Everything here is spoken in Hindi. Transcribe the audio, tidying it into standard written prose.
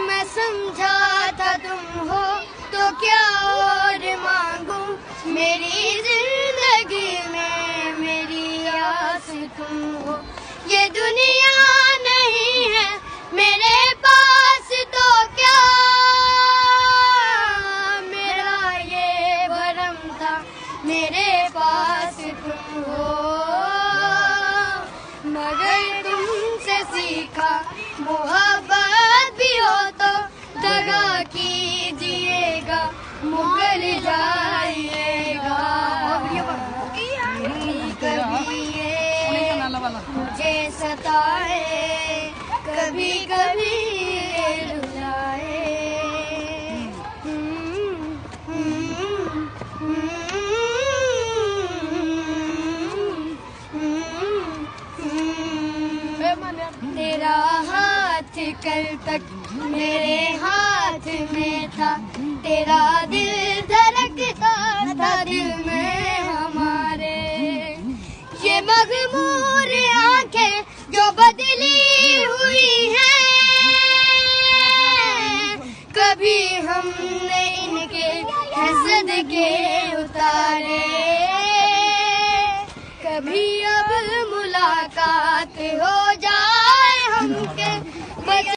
मैं समझा था तुम हो तो क्या और मांगू, मेरी जिंदगी में मेरी आस तुम हो। ये दुनिया नहीं है मेरे पास तो क्या, मेरा ये भरम था मेरे पास तुम हो। मगर तुमसे सीखा मोहब्बत भी हो तो दगा कीजिएगा, मुकर जाइएगा। कभी ये मुझे सताए, कभी कभी रुलाए। तेरा हाथ कल तक मेरे हाथ में था, तेरा दिल धड़कता था दिल में हमारे। ये मगमूर आंखें जो बदली हुई हैं, कभी हमने इनके हसद के उतारे, कभी